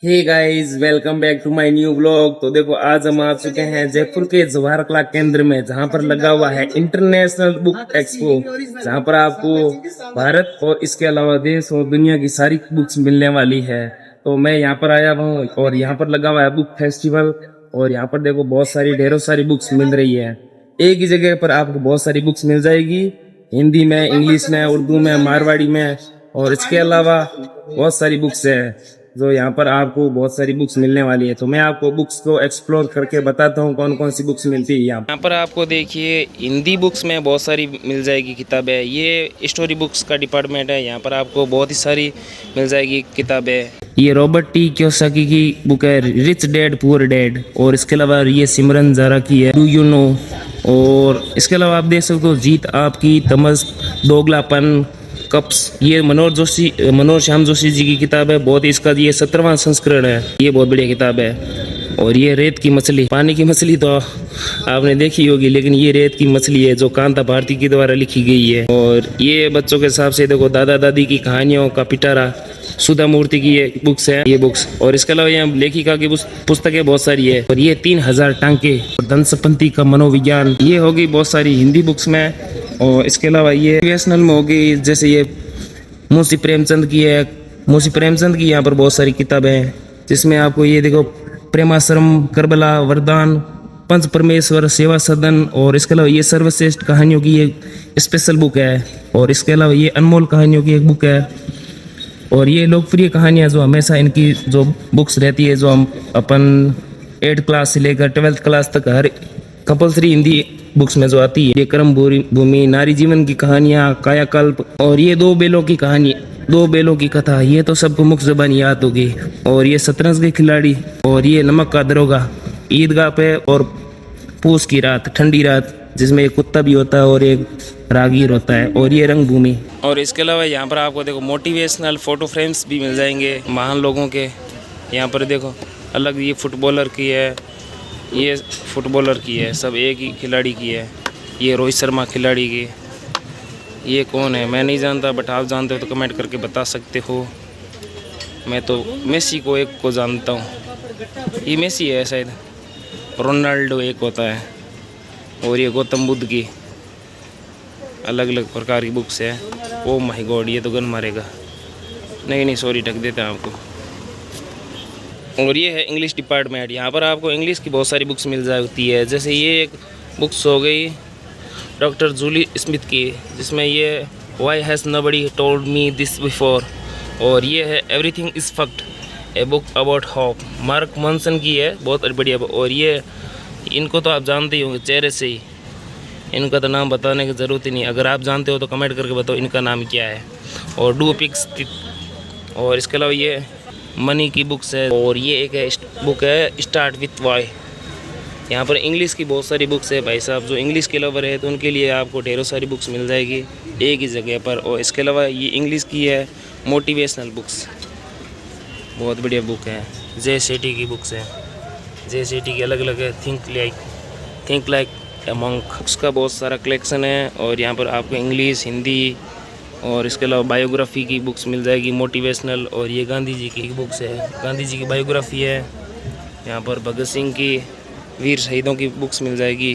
Hey guys, welcome back to my new blog. तो देखो, आज हम आ चुके हैं जयपुर के जवाहर कला केंद्र में, जहां पर लगा हुआ है इंटरनेशनल बुक एक्सपो, जहां पर आपको भारत और इसके अलावा देश और दुनिया की सारी बुक्स मिलने वाली है। तो मैं यहाँ पर आया हूँ और यहाँ पर लगा हुआ है बुक फेस्टिवल। और यहाँ पर देखो, बहुत सारी ढेरों सारी बुक्स मिल रही है। एक ही जगह पर आपको बहुत सारी बुक्स मिल जाएगी, हिंदी में, इंग्लिश में, उर्दू में, मारवाड़ी में, और इसके अलावा बहुत सारी बुक्स है जो यहाँ पर आपको बहुत सारी बुक्स मिलने वाली है। तो मैं आपको बुक्स को एक्सप्लोर करके बताता हूँ कौन कौन सी बुक्स मिलती है यहाँ पर। आपको देखिए, हिंदी बुक्स में बहुत सारी मिल जाएगी किताबें। ये स्टोरी बुक्स का डिपार्टमेंट है, यहाँ पर आपको बहुत ही सारी मिल जाएगी किताबें। ये रॉबर्ट टी कियोसाकी की बुक है, रिच डैड पुअर डैड। और इसके अलावा ये सिमरन जारा की है, डू यू नो। और इसके अलावा आप देख सकते हो, जीत आपकी, तमस, दोगलापन, कप्स। ये मनोज श्याम जोशी जी की किताब है। बहुत ही इसका ये 17वां संस्करण है। ये बहुत बढ़िया किताब है। और ये रेत की मछली, पानी की मछली तो आपने देखी होगी, लेकिन ये रेत की मछली है जो कांता भारती के द्वारा लिखी गई है। और ये बच्चों के हिसाब से देखो, दादा दादी की कहानियों का पिटारा, सुधा मूर्ति की ये बुक्स है, ये बुक्स। और इसके अलावा यहाँ लेखिका की पुस्तकें बहुत सारी है। और ये 3000 टांके, दंसपंथी का मनोविज्ञान, ये होगी बहुत सारी हिंदी बुक्स में। और इसके अलावा ये नेशनल में होगी, जैसे ये मुंशी प्रेमचंद की है। मुंशी प्रेमचंद की यहाँ पर बहुत सारी किताबें हैं, जिसमें आपको ये देखो, प्रेमाश्रम, करबला, वरदान, पंच परमेश्वर, सेवा सदन। और इसके अलावा ये सर्वश्रेष्ठ कहानियों की एक स्पेशल बुक है। और इसके अलावा ये अनमोल कहानियों की एक बुक है। और ये लोकप्रिय कहानियाँ जो हमेशा इनकी जो बुक्स रहती है, जो हम अपन 8th क्लास से लेकर 12th क्लास तक हर कंपल्सरी हिंदी बुक्स में जो आती है, ये कर्म भूमि, नारी जीवन की कहानियाँ, कायाकल्प, और ये दो बेलों की कहानी, दो बेलों की कथा, ये तो सबको मुख्य ज़बान याद होगी। और ये शतरंज के खिलाड़ी, और ये नमक का दरोगा, ईदगाह पे, और पूस की रात, ठंडी रात, जिसमें एक कुत्ता भी होता है और एक रागीर होता है। और ये रंग भूमि। और इसके अलावा यहाँ पर आपको देखो, मोटिवेशनल फोटो फ्रेम्स भी मिल जाएंगे महान लोगों के। यहाँ पर देखो, अलग ये फुटबॉलर की है, ये फुटबॉलर की है, सब एक ही खिलाड़ी की है। ये रोहित शर्मा खिलाड़ी की। ये कौन है मैं नहीं जानता, बट आप जानते हो तो कमेंट करके बता सकते हो। मैं तो मेसी को एक को जानता हूँ, ये मेसी है शायद, रोनाल्डो एक होता है। और ये गौतम बुद्ध की अलग अलग प्रकार की बुक्स है। ओ माय गॉड, ये तो गन मारेगा। नहीं सॉरी, ढक देते हैं आपको। और ये है इंग्लिश डिपार्टमेंट, यहाँ पर आपको इंग्लिश की बहुत सारी बुक्स मिल जाती है। जैसे ये एक बुक्स हो गई डॉक्टर जूली स्मिथ की, जिसमें ये why has nobody told me this before. और ये है everything is fucked, a book about hope, Mark Manson की है, बहुत बढ़िया। और ये इनको तो आप जानते ही होंगे चेहरे से ही, इनका तो नाम बताने की ज़रूरत ही नहीं। अगर आप जानते हो तो कमेंट करके बताओ इनका नाम क्या है। और डू पिक्स। और इसके अलावा ये मनी की बुक्स है। और ये एक है बुक है, स्टार्ट विथ वाई। यहाँ पर इंग्लिश की बहुत सारी बुक्स है भाई साहब। जो इंग्लिश के लवर है तो उनके लिए आपको ढेरों सारी बुक्स मिल जाएगी एक ही जगह पर। और इसके अलावा ये इंग्लिश की है मोटिवेशनल बुक्स, बहुत बढ़िया बुक है। जे सेठी की बुक्स है, जे सेठी की अलग अलग है। Think like a monk, books का बहुत सारा कलेक्शन है। और यहाँ पर आपको इंग्लिश, हिंदी, और इसके अलावा बायोग्राफी की बुक्स मिल जाएगी, मोटिवेशनल। और ये गांधी जी की बुक्स है, गांधी जी की बायोग्राफी है। यहाँ पर भगत सिंह की, वीर शहीदों की बुक्स मिल जाएगी।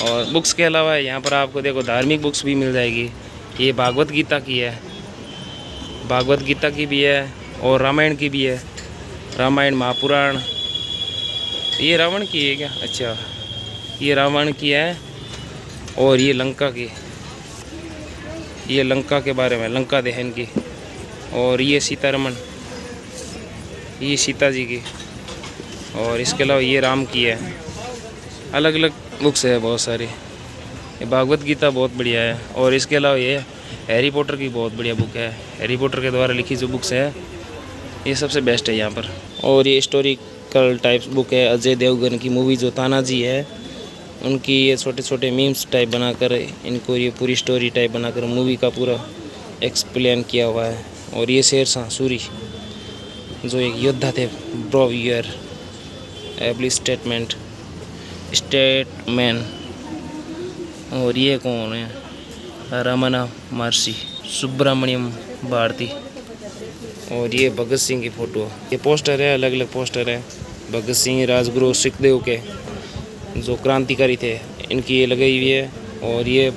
और बुक्स के अलावा यहाँ पर आपको देखो धार्मिक बुक्स भी मिल जाएगी। ये भागवत गीता की है, भागवत गीता की भी है, और रामायण की भी है, रामायण महापुराण। ये रावण की है क्या? अच्छा, ये रावण की है। और ये लंका की, ये लंका के बारे में, लंका दहन की। और ये सीतारमण, ये सीता जी की। और इसके अलावा ये राम की है। अलग अलग बुक्स है बहुत सारी। ये भागवत गीता बहुत बढ़िया है। और इसके अलावा ये हैरी पॉटर की बहुत बढ़िया बुक है। हैरी पॉटर के द्वारा लिखी जो बुक्स है, ये सबसे बेस्ट है यहाँ पर। और ये हिस्टोरिकल टाइप्स बुक है, अजय देवगन की मूवी जो तानाजी है, उनकी ये छोटे छोटे मीम्स टाइप बनाकर इनको ये पूरी स्टोरी टाइप बनाकर मूवी का पूरा एक्सप्लेन किया हुआ है। और ये शेरशाह सूरी जो एक योद्धा थे, ब्रोवियर, एबली स्टेटमेंट, स्टेटमैन। और ये कौन है? रमना महर्षि, सुब्रमण्यम भारती। और ये भगत सिंह की फ़ोटो, ये पोस्टर है, अलग अलग पोस्टर है भगत सिंह, राजगुरु, सुखदेव के जो क्रांतिकारी थे इनकी ये लगाई हुई है। और ये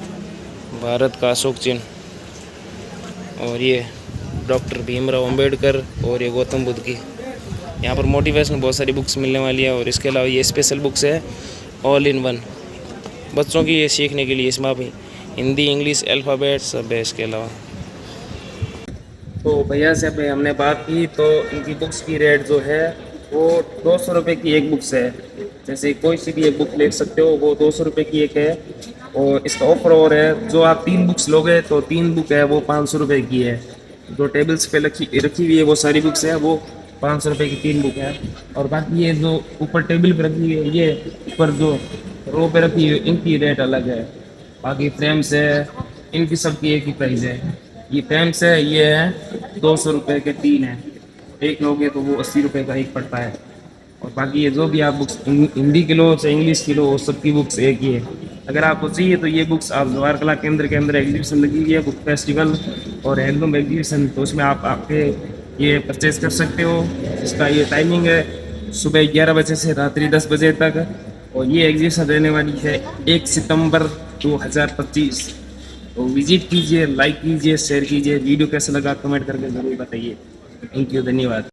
भारत का अशोक चिन्ह, और ये डॉक्टर भीमराव अंबेडकर और ये गौतम बुद्ध की। यहाँ पर मोटिवेशनल बहुत सारी बुक्स मिलने वाली है। और इसके अलावा ये स्पेशल बुक्स है ऑल इन वन, बच्चों की ये सीखने के लिए। इसमें आप हिंदी, इंग्लिश, अल्फ़ाबेट सब है इसके अलावा। तो भैया से अभी हमने बात की तो इनकी बुक्स की रेट जो है वो 200 रुपये की एक बुक्स है। जैसे कोई सी भी एक बुक ले सकते हो, वो 200 रुपये की एक है। और इसका ऑफर और है, जो आप 3 बुक्स लोगे तो 3 बुक है वो 500 रुपये की है। जो टेबल्स पे रखी हुई है वो सारी बुक्स है वो 500 रुपये की 3 बुक है। और बाकी ये जो ऊपर टेबल पे रखी हुई है, ये ऊपर जो रो पे रखी हुई है, इनकी रेट अलग है। बाकी फ्रेम्स है, इनकी सबकी एक ही प्राइस है। ये फ्रेम्स है, ये है 200 रुपये के 3 है, एक लोगे तो वो 80 रुपये का एक पड़ता है। और बाकी ये जो भी आप बुक्स हिंदी की लो चाहे इंग्लिश की लो, वो सबकी बुक्स एक ही है। अगर आपको चाहिए तो ये बुक्स आप जवाहर कला केंद्र के अंदर एग्जीबिशन लगी हुई है, बुक फेस्टिवल और हैंडलूम एग्जीबिशन, तो उसमें आप आपके ये परचेज कर सकते हो। इसका ये टाइमिंग है सुबह 11 बजे से रात्रि 10 बजे तक। और ये एग्जीबिशन रहने वाली है 1 सितंबर 2025। तो विजिट कीजिए, लाइक कीजिए, शेयर कीजिए। वीडियो कैसा लगा कमेंट करके ज़रूर बताइए। थैंक यू, धन्यवाद।